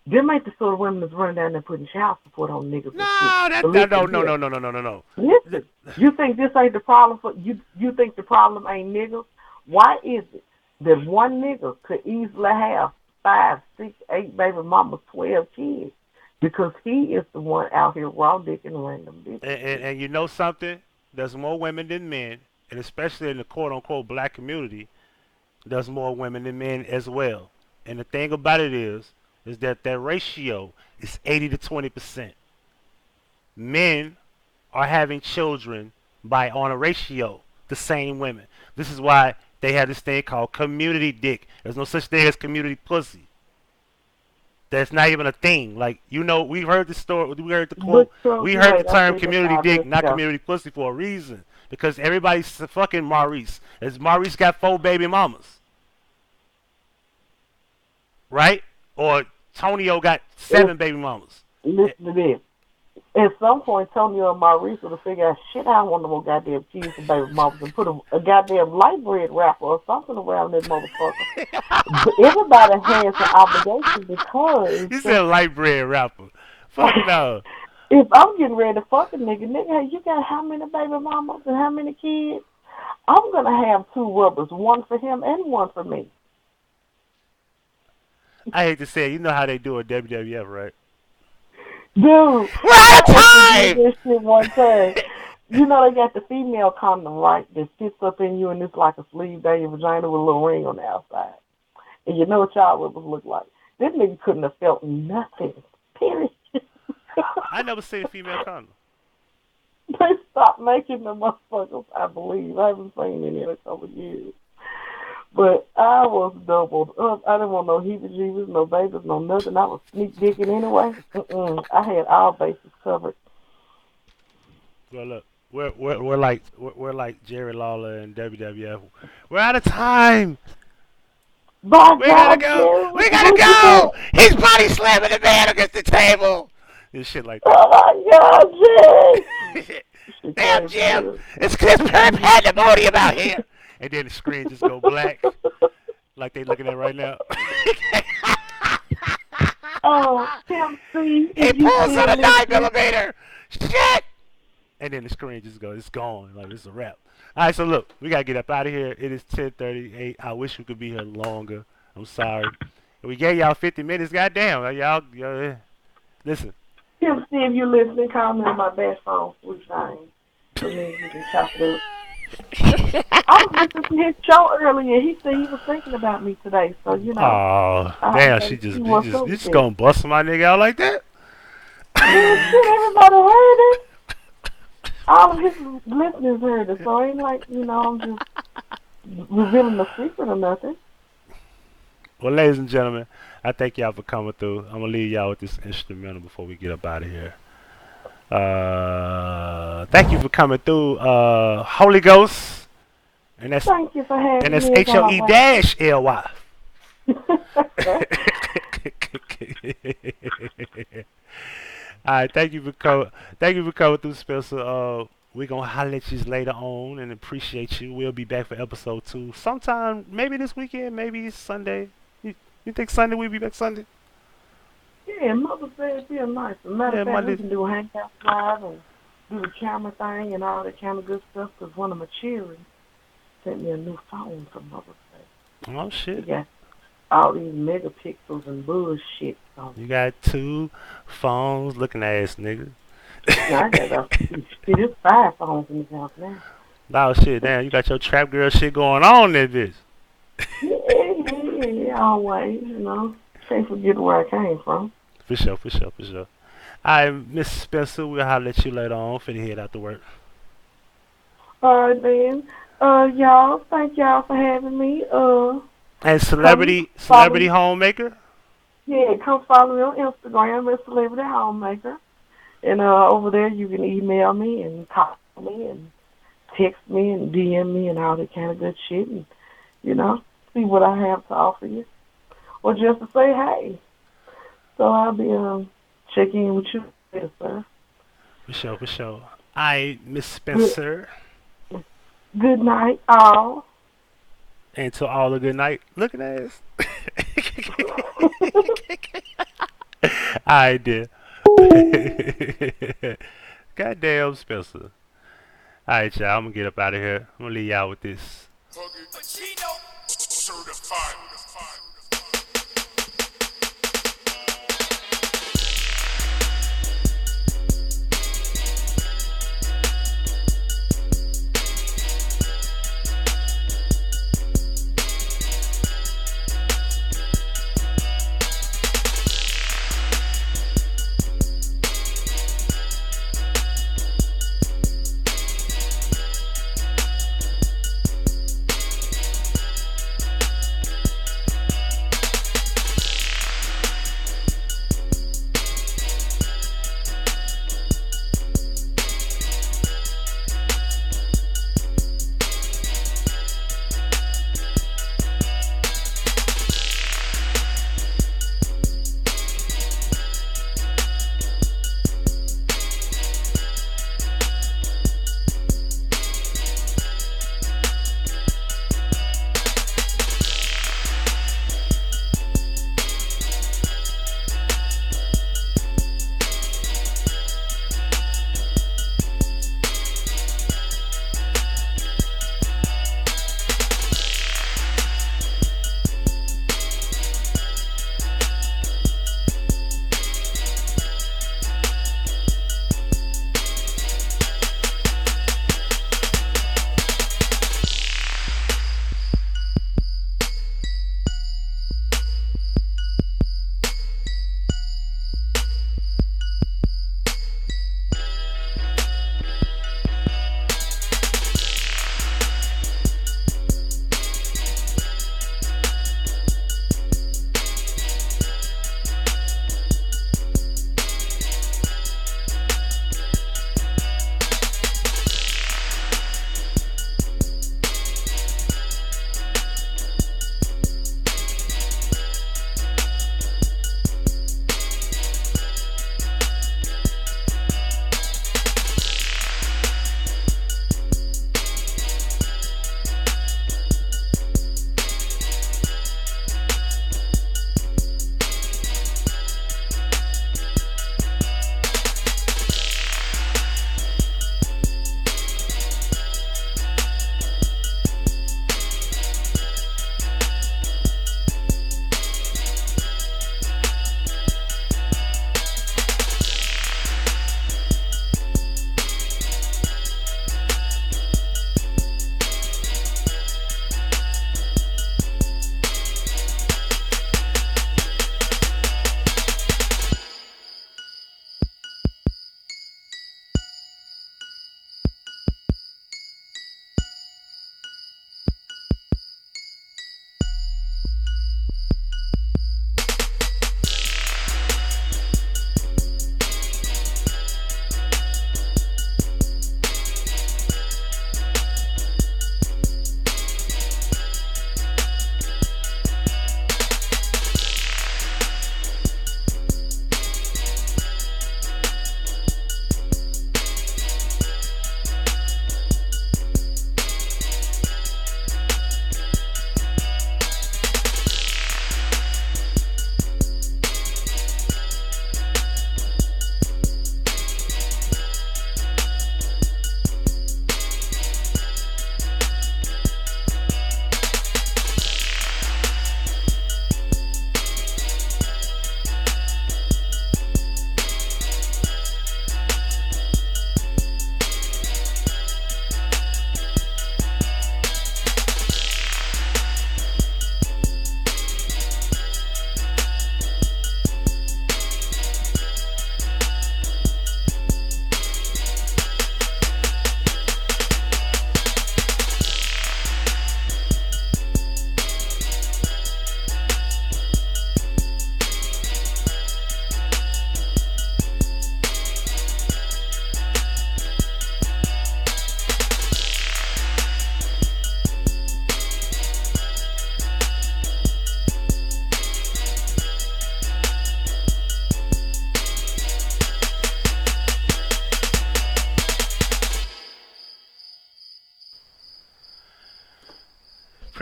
Them ain't the sort of women that's running down there putting child support on niggas and shit. No, But no, listen no, here. no, no, no, no, no, no. Listen. You think this ain't the problem for you? You think the problem ain't niggas? Why is it that one nigga could easily have 5, 6, 8 baby mamas, 12 kids? Because he is the one out here raw dicking random bitches. And you know something? There's more women than men, and especially in the quote unquote black community, there's more women than men as well. And the thing about it is that that ratio is 80 to 20%. Men are having children by on a ratio the same women. This is why they have this thing called community dick. There's no such thing as community pussy. That's not even a thing. Like we heard the story, we heard the But quote, so we heard the wait, I term said that community 5 dick, minutes not ago. community pussy for a reason. because everybody's fucking Maurice. As Maurice got 4 baby mamas, right? Or Tonio got 7 baby mamas. Listen to this. At some point, Tonio and Maurice would have figured out, shit, I don't want no more goddamn kids and baby mamas, and put a goddamn light bread wrapper or something around that motherfucker. But everybody has an obligation because... You said light bread wrapper. Fuck no. If I'm getting ready to fuck a nigga, hey, you got how many baby mamas and how many kids? I'm going to have 2 rubbers, one for him and one for me. I hate to say it, you know how they do at WWF, right? Dude, we're out of time! This shit one time. You know they got the female condom, right, that sits up in you and it's like a sleeve down your vagina with a little ring on the outside. And you know what y'all rubbers look like. This nigga couldn't have felt nothing, period. I never seen a female condom. They stopped making the motherfuckers, I believe. I haven't seen any in a couple of years. But I was doubled up. I didn't want no heebie-jeebies, no babies, no nothing. I was sneak dicking anyway. I had all bases covered. Well, look, we're like Jerry Lawler and WWF. We're out of time. We gotta go. We gotta go. He's body slamming the man against the table. And shit like that. Oh my God, Jim! Damn, Jim! It's Chris pandemonium out here. And then the screen just go black, like they looking at right now. Oh, Tim, see? He pulls on a 9mm. Shit! And then the screen just goes, it's gone. Like, it's a wrap. All right, so look, we got to get up out of here. It is 10:38. I wish we could be here longer. I'm sorry. We gave y'all 50 minutes. Goddamn. Y'all listen. Tim, see if you're listening, call me on my best phone, which time. So then you can chop it up. I was listening to his show earlier. He said he was thinking about me today. So, you know. Oh, damn. You just going to bust my nigga out like that? Shit, everybody heard it. All of his listeners heard it. So it ain't like, you know, I'm just revealing the secret or nothing. Well, ladies and gentlemen, I thank y'all for coming through. I'm going to leave y'all with this instrumental before we get up out of here. Thank you for coming through, Holy Ghost. And that's, thank you for having me. And that's HOE-LY. All right, thank you for coming through, Spencer. We're gonna holler at you later on and appreciate you. We'll be back for episode 2 sometime, maybe this weekend, maybe Sunday. You think Sunday we'll be back Sunday? Yeah, Mother said it'd be a nice. Matter of fact, we can do a hangout live and do the camera thing and all that kind of good stuff. Because one of my children sent me a new phone from Mother's Day. Oh shit! Yeah, all these megapixels and bullshit. You got 2 phones, looking ass nigga. I got there's 5 phones in the house now. Oh shit! Damn, you got your trap girl shit going on there, bitch. Yeah, always, you know. Can't forget where I came from. For sure. All right, Miss Spencer, we'll holler at you later on. Finna head out to work. All right, then. Y'all, thank y'all for having me. And celebrity homemaker? Yeah, come follow me on Instagram at Celebrity Homemaker. And over there you can email me and call me and text me and DM me and all that kind of good shit. And, you know, see what I have to offer you. Or just to say hey. So I'll be checking in with you later, sir. For sure. All right, Miss Spencer. Good night, all. And to all a good night. Look at ass. I did. Goddamn Spencer. Alright, y'all. I'm gonna get up out of here. I'm gonna leave y'all with this. Huggie Pacino, certified.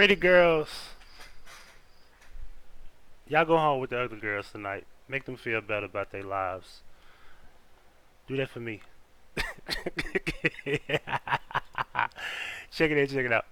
Pretty girls, y'all go home with the other girls tonight. Make them feel better about their lives. Do that for me. Check it out.